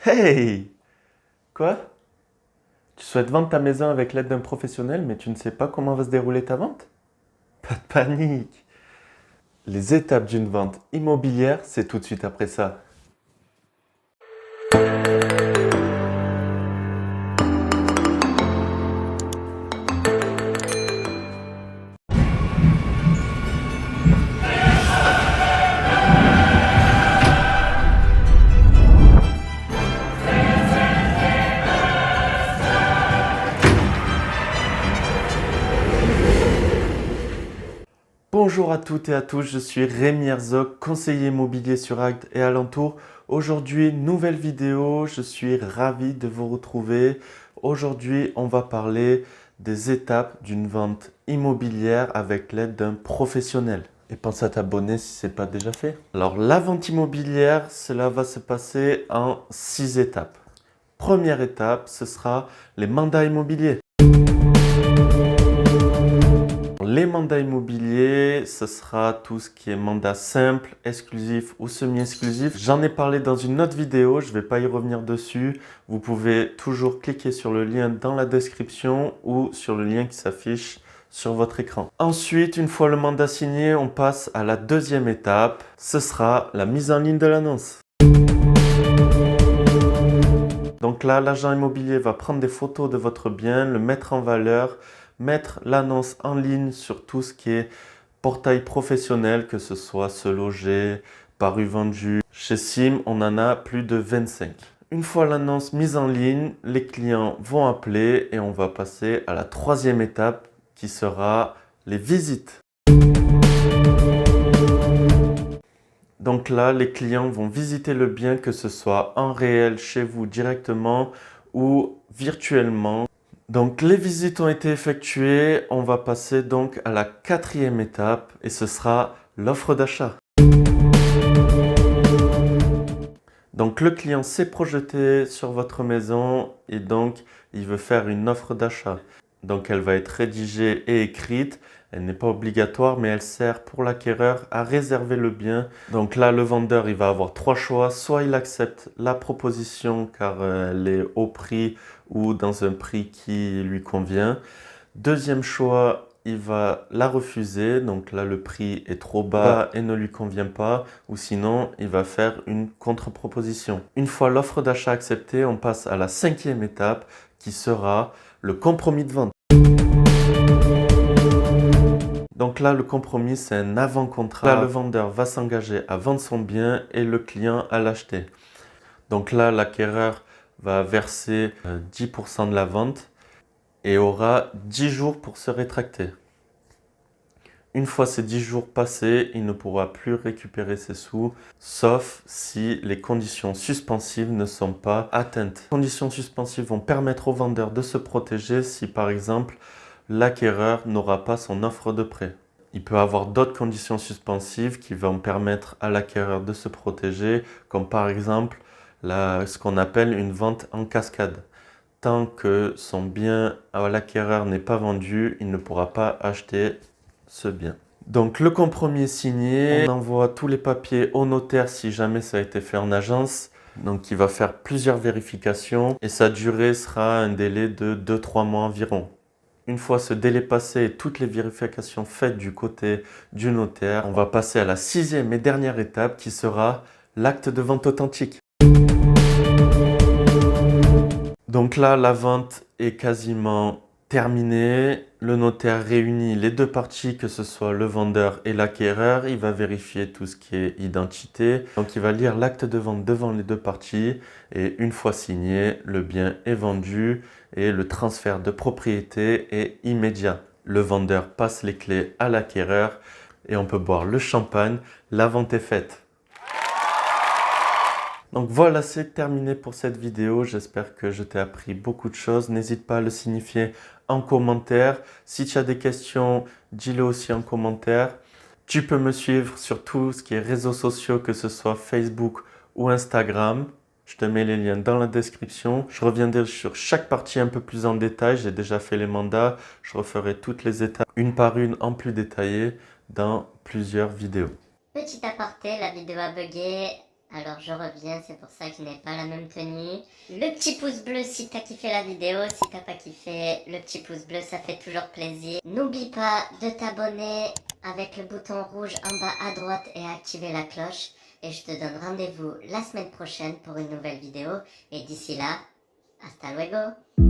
Hey! Quoi? Tu souhaites vendre ta maison avec l'aide d'un professionnel, mais tu ne sais pas comment va se dérouler ta vente? Pas de panique! Les étapes d'une vente immobilière, c'est tout de suite après ça. Bonjour à toutes et à tous, je suis Rémi Herzog, conseiller immobilier sur Agde et alentour. Aujourd'hui, nouvelle vidéo, je suis ravi de vous retrouver. Aujourd'hui, on va parler des étapes d'une vente immobilière avec l'aide d'un professionnel. Et pense à t'abonner si ce n'est pas déjà fait. Alors, la vente immobilière, cela va se passer en 6 étapes. Première étape, ce sera les mandats immobiliers. Les mandats immobiliers, ce sera tout ce qui est mandat simple, exclusif ou semi-exclusif. J'en ai parlé dans une autre vidéo, je ne vais pas y revenir dessus. Vous pouvez toujours cliquer sur le lien dans la description ou sur le lien qui s'affiche sur votre écran. Ensuite, une fois le mandat signé, on passe à la deuxième étape. Ce sera la mise en ligne de l'annonce. Donc là, l'agent immobilier va prendre des photos de votre bien, le mettre en valeur, mettre l'annonce en ligne sur tout ce qui est portail professionnel, que ce soit Se Loger, Paru Vendu. Chez Sim, on en a plus de 25. Une fois l'annonce mise en ligne, les clients vont appeler et on va passer à la troisième étape qui sera les visites. Donc là, les clients vont visiter le bien, que ce soit en réel, chez vous directement ou virtuellement. Donc les visites ont été effectuées, on va passer donc à la quatrième étape et ce sera l'offre d'achat. Donc le client s'est projeté sur votre maison et donc il veut faire une offre d'achat. Donc elle va être rédigée et écrite, elle n'est pas obligatoire mais elle sert pour l'acquéreur à réserver le bien. Donc là le vendeur il va avoir trois choix, soit il accepte la proposition car elle est au prix ou dans un prix qui lui convient. Deuxième choix, il va la refuser, donc là le prix est trop bas et ne lui convient pas, ou sinon il va faire une contre-proposition. Une fois l'offre d'achat acceptée, on passe à la cinquième étape qui sera le compromis de vente. Donc là le compromis c'est un avant-contrat. Là le vendeur va s'engager à vendre son bien et le client à l'acheter. Donc là l'acquéreur va verser 10% de la vente et aura 10 jours pour se rétracter. Une fois ces 10 jours passés, il ne pourra plus récupérer ses sous, sauf si les conditions suspensives ne sont pas atteintes. Les conditions suspensives vont permettre au vendeur de se protéger si par exemple l'acquéreur n'aura pas son offre de prêt. Il peut avoir d'autres conditions suspensives qui vont permettre à l'acquéreur de se protéger, comme par exemple ce qu'on appelle une vente en cascade. Tant que son bien à l'acquéreur n'est pas vendu, il ne pourra pas acheter ce bien. Donc le compromis est signé, on envoie tous les papiers au notaire si jamais ça a été fait en agence. Donc il va faire plusieurs vérifications et sa durée sera un délai de 2-3 mois environ. Une fois ce délai passé et toutes les vérifications faites du côté du notaire, on va passer à la sixième et dernière étape qui sera l'acte de vente authentique. Donc là, la vente est quasiment terminée. Le notaire réunit les deux parties, que ce soit le vendeur et l'acquéreur. Il va vérifier tout ce qui est identité. Donc il va lire l'acte de vente devant les deux parties. Et une fois signé, le bien est vendu et le transfert de propriété est immédiat. Le vendeur passe les clés à l'acquéreur et on peut boire le champagne. La vente est faite. Donc voilà, c'est terminé pour cette vidéo. J'espère que je t'ai appris beaucoup de choses. N'hésite pas à le signifier en commentaire. Si tu as des questions, dis-le aussi en commentaire. Tu peux me suivre sur tout ce qui est réseaux sociaux, que ce soit Facebook ou Instagram. Je te mets les liens dans la description. Je reviendrai sur chaque partie un peu plus en détail. J'ai déjà fait les mandats. Je referai toutes les étapes une par une en plus détaillé dans plusieurs vidéos. Petit aparté, la vidéo a bugué. Alors je reviens, c'est pour ça que je n'ai pas la même tenue. Le petit pouce bleu si t'as kiffé la vidéo, si t'as pas kiffé, le petit pouce bleu ça fait toujours plaisir. N'oublie pas de t'abonner avec le bouton rouge en bas à droite et activer la cloche. Et je te donne rendez-vous la semaine prochaine pour une nouvelle vidéo. Et d'ici là, hasta luego!